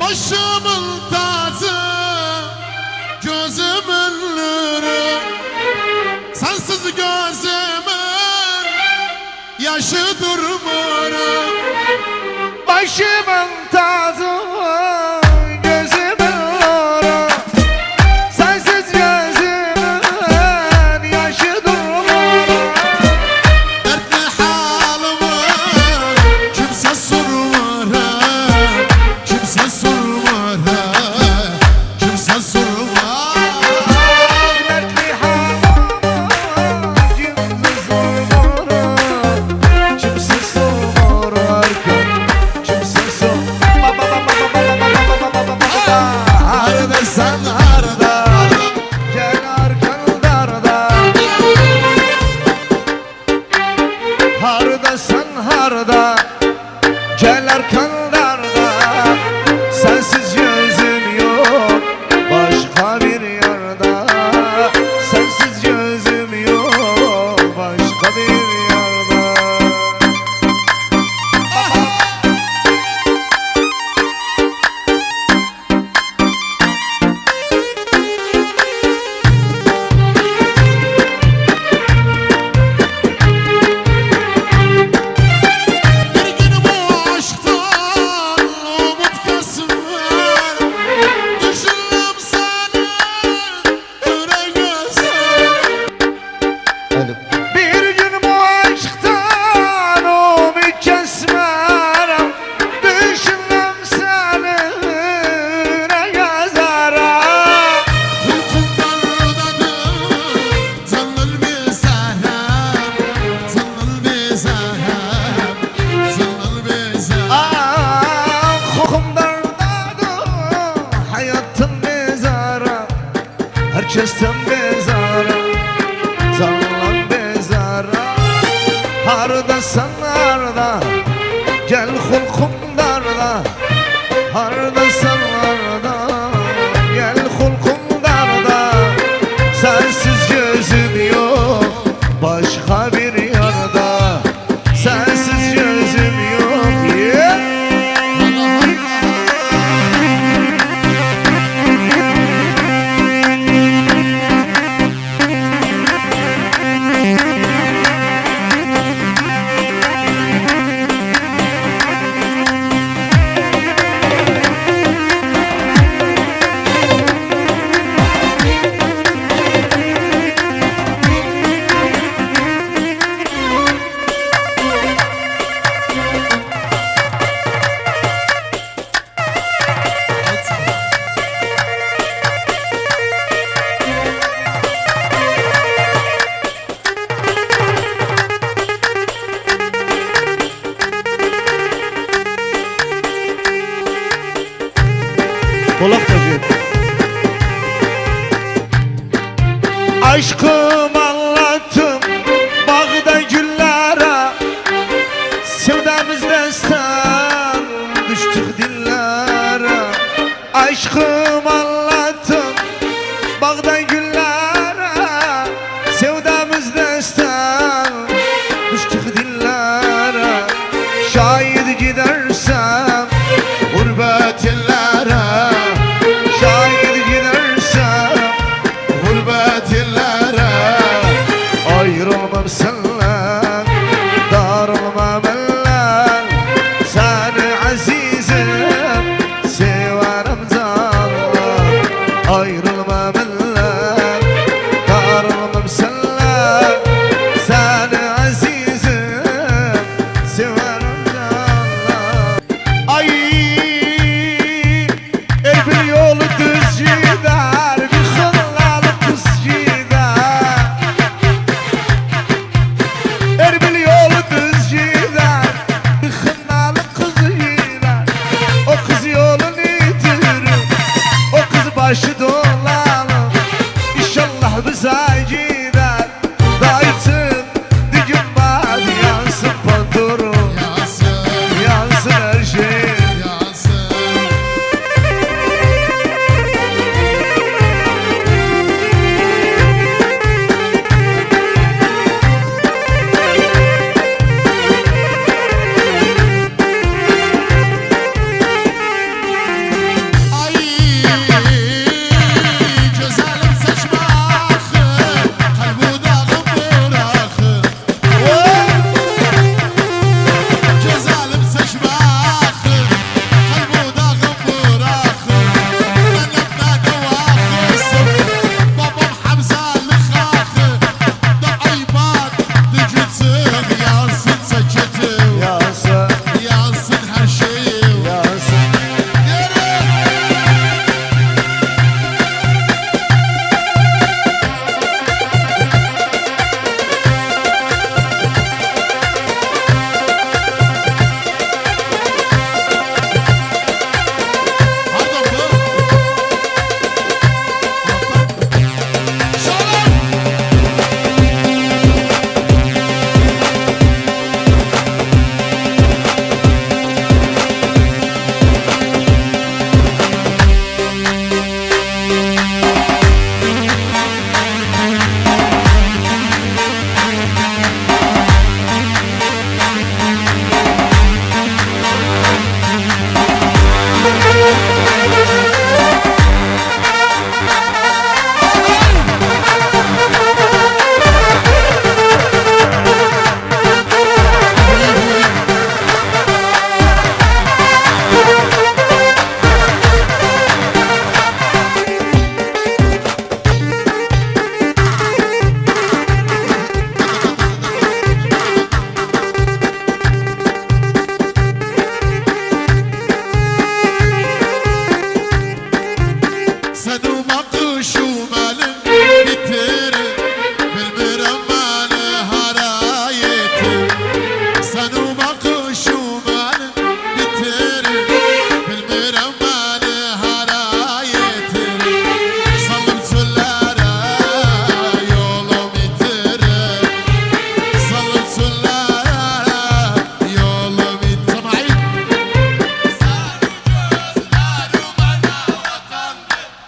Başımın tacı, gözümün nuru. Sensiz gözümün yaşı durmur. Başımın tacı, gözümün nuru. Sensiz gözümün yaşı durmur. Dertli halımı kimse sormur. Kimse sormur. Kimse sormur. Dertli halımı kimse sormur. Kimse sormur. Kimse harda sen harda, gel arkanlarda. Harda sen harda, gel arkanlarda. Sensiz gözüm yok başka bir yerde. Sensiz gözüm yok başka bir yerde. Bir gün bu aşktan umut kesmer. Düşündüm seni göre göze. Bir gün bu aşktan umut kesmerim. Düşündüm seni ne yazarım. Uykumlardadır zannıl bir seher. Zannıl bir seher. Zannıl bir seher. Ah, kokumdardadır hayatım bezara. Herkesten bezara, canlan bezara. Harda sen harda, gel hulkumdarda. Harda sen harda, gel hulkumdarda. Sensiz gözüm yok başka bir yerde. Sensiz gözüm yok, yeah. Kulak taşı. Aşkım anlattım bağda güllere. Sevdamızdan sen düştük dillere. Aşkım anlattım bağda güllere. Sevdamızdan sen düştük dillere. Şayet gidersem gurbet illere. Şayet gidersem gurbet illere. Ayrılmam senden, darılmam eller. Seni azizim, severim canlar. Ayrılmam eller, darılmam senden. Seni azizim, severim canlar. Ay, bir yolu düz gider, bir hıllalı kız gider. Bir yolu düz gider, bir hıllalı kız gider. O kız yolunu yitirir, o kız başı dolanır. İnşallah bize gider, dayısın düğün var, yansın pandurum, Yansın, yansın her şey. yansın.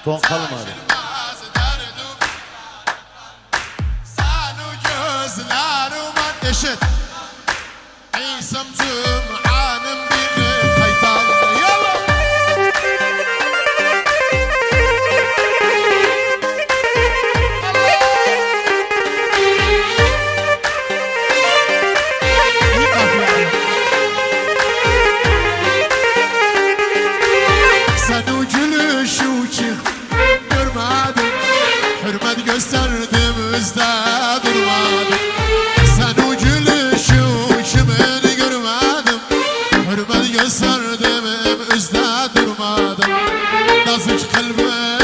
Ton kalmadı. Saçılmaz derdim. Sanu gözlerime eşit. İsem cüm'anım biri kaytan. Yallah. İyi kafiye. Sen o gülüşü çık görmedim. Hürmet gösterdiğimizde durmadım. Sen o gülüşü kimin görmedim. Hürmet gösterdiğimizde durmadım. Nazik kalbime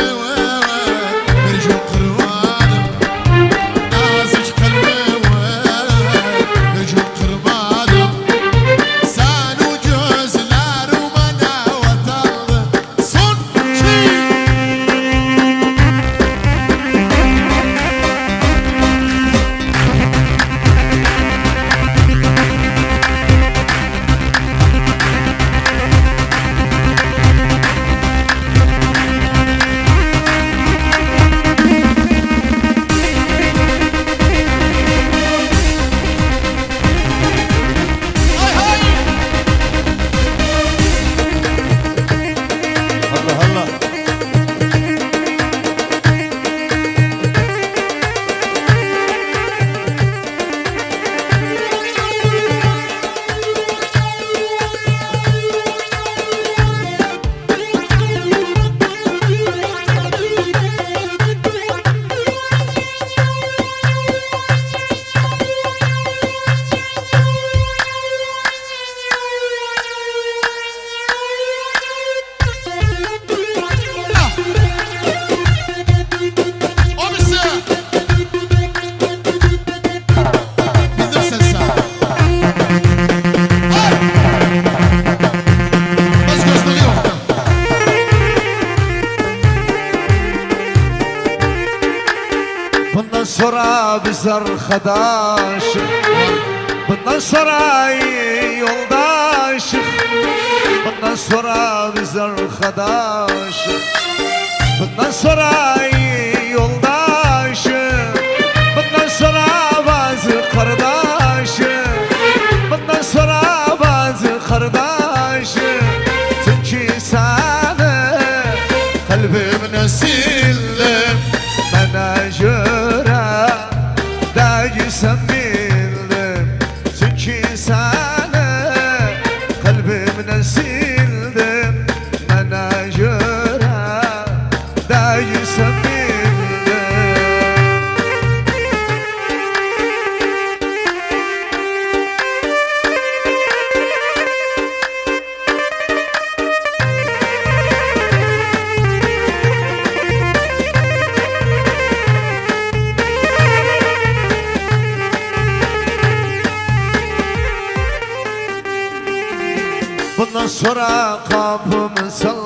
bir gün kırmadım. Nazik kalbime bir gün kırmadım. Sen o gözlerime ne vatandı. Son ki. Hay hay. Allah Allah. Abisi. Bildim sen sağ. Hay. Göz gözlüğü yoktu. Bundan sonra biz arkadaşız. Bundan sonra yoldaşız. Bundan sonra biz arkadaşız. Bundan sonra yoldaşız. Bundan sonra bazı kardeşim. Bundan sonra bazı kardeşim. Çünkü sana kalbimden sildim. Bana göre değilsen bildim. Çünkü sana kalbimden sildim. Bana göre değilsen bildim. Bundan sonra kapımı sal